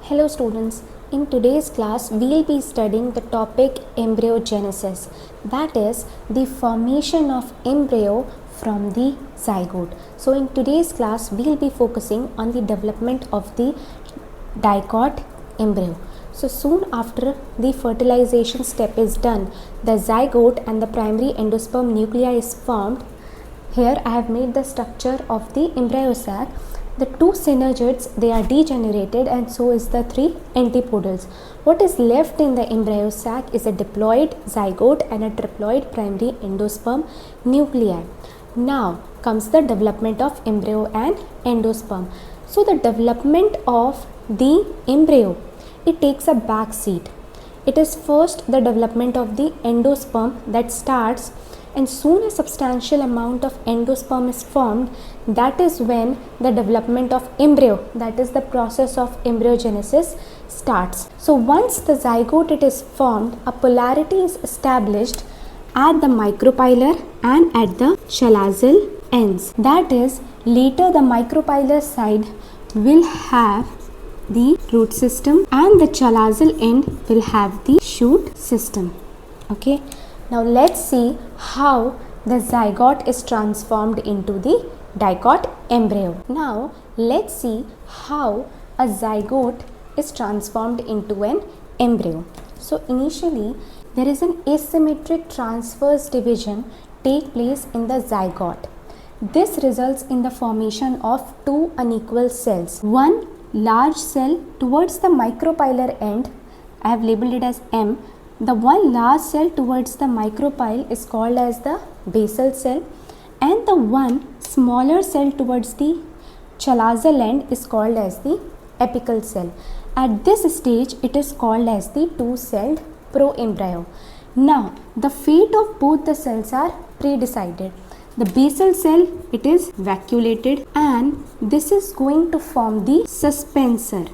Hello students, in today's class we will be studying the topic embryogenesis, that is the formation of embryo from the zygote. So in today's class we will be focusing on the development of the dicot embryo. So soon after the fertilization step is done, the zygote and the primary endosperm nuclei is formed. Here I have made the structure of the embryo sac. The two synergids, they are degenerated, and so is the three antipodals. What is left in the embryo sac is a diploid zygote and a triploid primary endosperm nuclei. Now comes the development of embryo and endosperm. So the development of the embryo, it takes a back seat. It is first the development of the endosperm that starts, and soon a substantial amount of endosperm is formed. That is when the development of embryo, that is the process of embryogenesis, starts. So once the zygote it is formed, a polarity is established at the micropylar and at the chalazal ends. That is, later the micropylar side will have the root system and the chalazal end will have the shoot system. Okay. Now let's see how the zygote is transformed into the dicot embryo. Now let's see how a zygote is transformed into an embryo. So initially there is an asymmetric transverse division take place in the zygote. This results in the formation of two unequal cells. One large cell towards the micropylar end, I have labeled it as M. The one large cell towards the micropyle is called as the basal cell, and the one smaller cell towards the chalazal end is called as the apical cell. At this stage it is called as the two-celled proembryo. Now the fate of both the cells are pre-decided. The basal cell, it is vacuolated, and this is going to form the suspensor.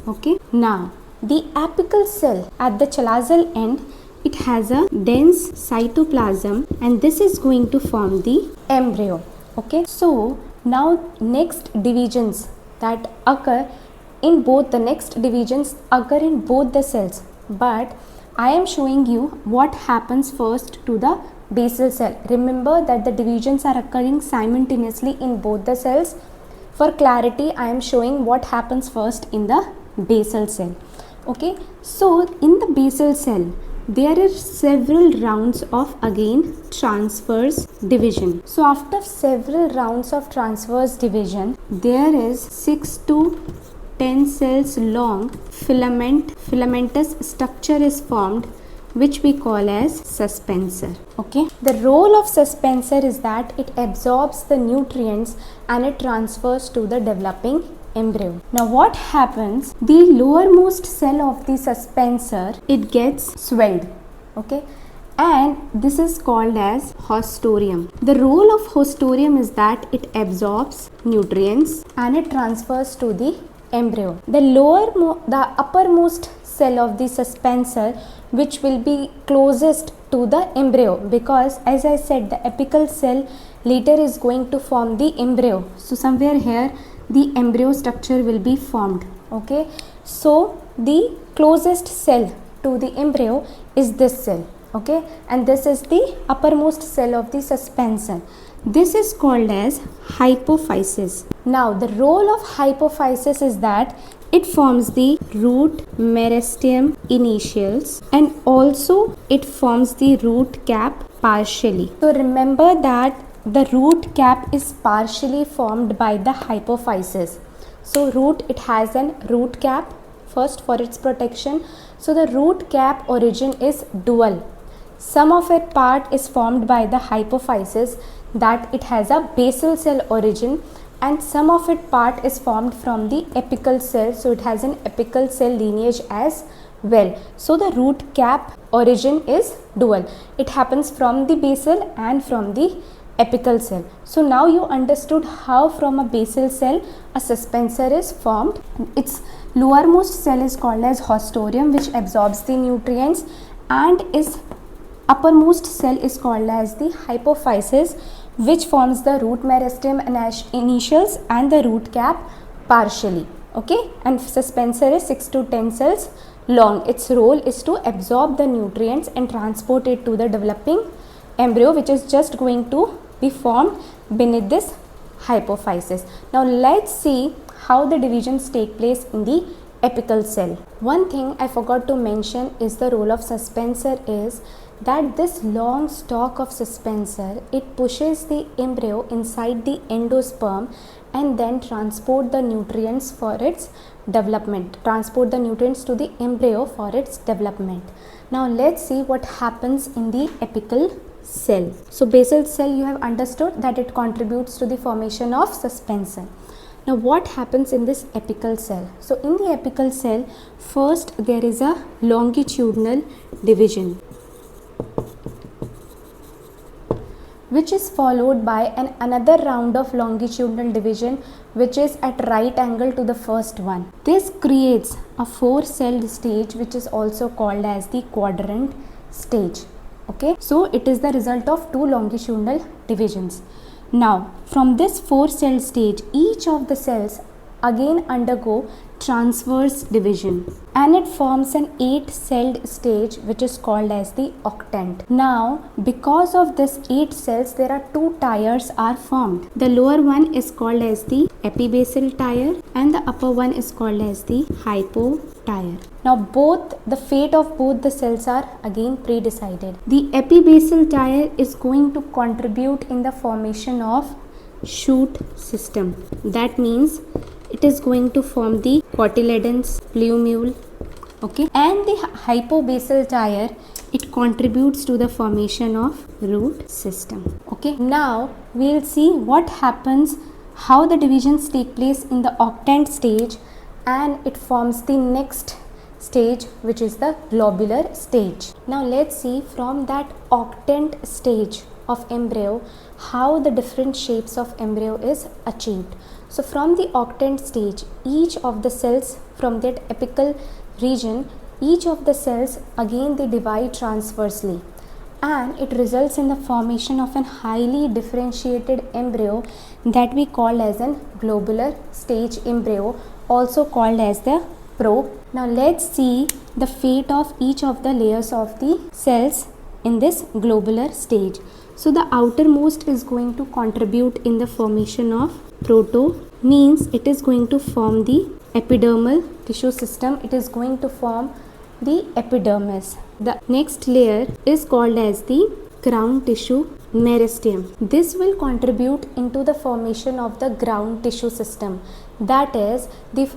Okay. Now the apical cell at the chalazal end, it has a dense cytoplasm, and this is going to form the embryo. Okay. So now next divisions that occur in both the cells, but I am showing you what happens first to the basal cell. Remember that the divisions are occurring simultaneously in both the cells. For clarity, I am showing what happens first in the basal cell. Okay, so in the basal cell there are several rounds of again transverse division. So after several rounds of transverse division, there is 6 to 10 cells long filamentous structure is formed, which we call as suspensor. Okay, the role of suspensor is that it absorbs the nutrients and it transfers to the developing embryo. Now what happens, the lowermost cell of the suspensor, it gets swelled. Okay, and this is called as haustorium. The role of haustorium is that it absorbs nutrients and it transfers to the embryo. The uppermost cell of the suspensor, which will be closest to the embryo, because as I said, the apical cell later is going to form the embryo. So somewhere here the embryo structure will be formed. Okay, so the closest cell to the embryo is this cell. Okay, and this is the uppermost cell of the suspensor. This is called as hypophysis. Now the role of hypophysis is that it forms the root meristem initials, and also it forms the root cap partially. So remember that the root cap is partially formed by the hypophysis. So root, it has an root cap first for its protection. So the root cap origin is dual. Some of its part is formed by the hypophysis, that it has a basal cell origin, and some of its part is formed from the apical cell, so it has an apical cell lineage as well. So the root cap origin is dual. It happens from the basal and from the apical cell. So now you understood how from a basal cell a suspensor is formed. Its lowermost cell is called as haustorium, which absorbs the nutrients, and its uppermost cell is called as the hypophysis, which forms the root meristem initials and the root cap partially. okay, and suspensor is 6 to 10 cells long. Its role is to absorb the nutrients and transport it to the developing embryo, which is just going to be formed beneath this hypophysis. Now let's see how the divisions take place in the apical cell. One thing I forgot to mention is the role of suspensor is that this long stalk of suspensor, it pushes the embryo inside the endosperm and then transport the nutrients for its development, transport the nutrients to the embryo for its development. Now let's see what happens in the apical cell. So basal cell, you have understood that it contributes to the formation of suspensor. Now what happens in this apical cell? So in the apical cell, first there is a longitudinal division, which is followed by another round of longitudinal division, which is at right angle to the first one. This creates a 4-celled stage, which is also called as the quadrant stage. Okay, so it is the result of 2 longitudinal divisions. Now from this 4-celled stage, each of the cells again undergo transverse division and it forms an 8-celled stage, which is called as the octant. Now because of this 8 cells, there are 2 tiers are formed. The lower one is called as the epibasal tier and the upper one is called as the hypotier. Now the fate of both the cells are again pre-decided. The epibasal tier is going to contribute in the formation of shoot system. That means it is going to form the cotyledons, plumule, okay, and the hypobasal tier, it contributes to the formation of root system. Okay, now we'll see what happens, how the divisions take place in the octant stage, and it forms the next stage, which is the globular stage. Now let's see from that octant stage of embryo how the different shapes of embryo is achieved. So from the octant stage, each of the cells from that apical region, each of the cells again they divide transversely and it results in the formation of a highly differentiated embryo that we call as an globular stage embryo, also called as the probe. Now let's see the fate of each of the layers of the cells in this globular stage. So the outermost is going to contribute in the formation of proto, means it is going to form the epidermal tissue system. It is going to form the epidermis. The next layer is called as the ground tissue meristem. This will contribute into the formation of the ground tissue system. That is the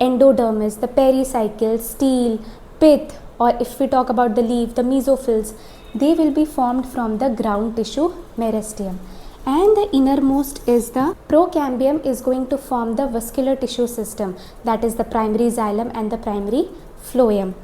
endodermis, the pericycle, stele, pith, or if we talk about the leaf, the mesophils, they will be formed from the ground tissue meristem. And the innermost is the procambium, is going to form the vascular tissue system, that is the primary xylem and the primary phloem.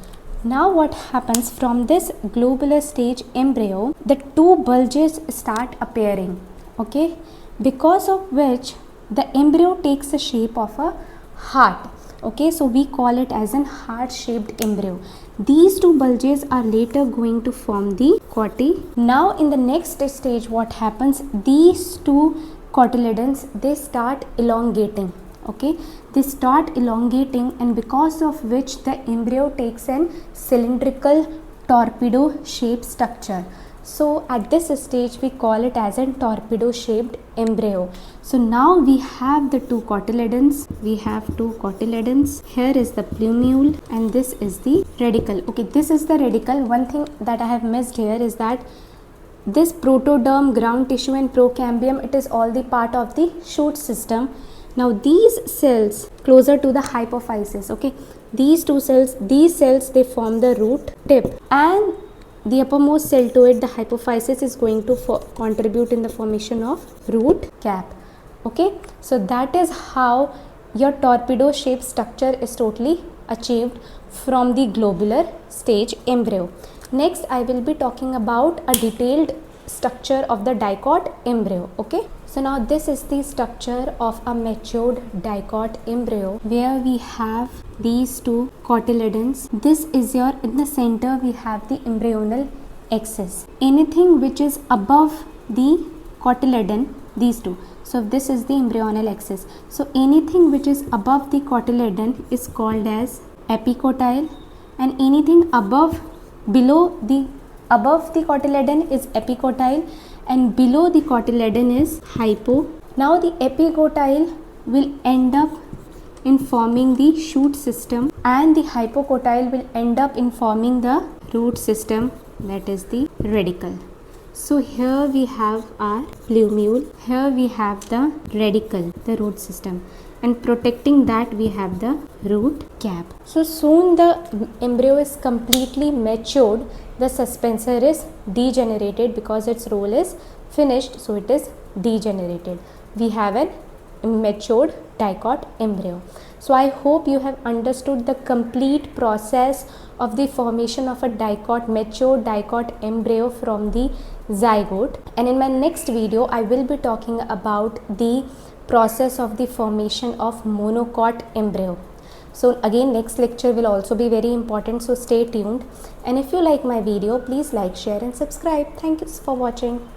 Now what happens from this globular stage embryo, the 2 bulges start appearing, okay, because of which the embryo takes the shape of a heart. Okay, so we call it as an heart-shaped embryo. These 2 bulges are later going to form the coty. Now in the next stage, what happens? These 2 cotyledons, they start elongating. Okay, they start elongating, and because of which the embryo takes an cylindrical torpedo shaped structure. So at this stage we call it as a torpedo shaped embryo. So now we have the 2 cotyledons. We have 2 cotyledons. Here is the plumule and this is the radicle. Okay, this is the radicle. One thing that I have missed here is that this protoderm, ground tissue and procambium, it is all the part of the shoot system. Now these cells closer to the hypophysis, okay, these 2 cells, they form the root tip, and the uppermost cell to it, the hypophysis, is going to contribute in the formation of root cap. Okay, so that is how your torpedo shaped structure is totally achieved from the globular stage embryo. Next I will be talking about a detailed structure of the dicot embryo. Okay, so now this is the structure of a matured dicot embryo, where we have these 2 cotyledons. This is your, in the center we have the embryonal axis. Anything which is above the cotyledon, these two. So this is the embryonal axis. So anything which is above the cotyledon is called as epicotyle, and anything above the cotyledon is epicotyle, and below the cotyledon is hypo. Now the epicotyle will end up in forming the shoot system, and the hypocotyle will end up in forming the root system, that is the radicle. So here we have our plumule, here we have the radicle, the root system, and protecting that we have the root cap. So soon the embryo is completely matured, the suspensor is degenerated because its role is finished, so it is degenerated. We have an matured dicot embryo. So I hope you have understood the complete process of the formation of a mature dicot embryo from the zygote, and in my next video I will be talking about the process of the formation of monocot embryo. So again, next lecture will also be very important, so stay tuned, and if you like my video, please like, share and subscribe. Thank you for watching.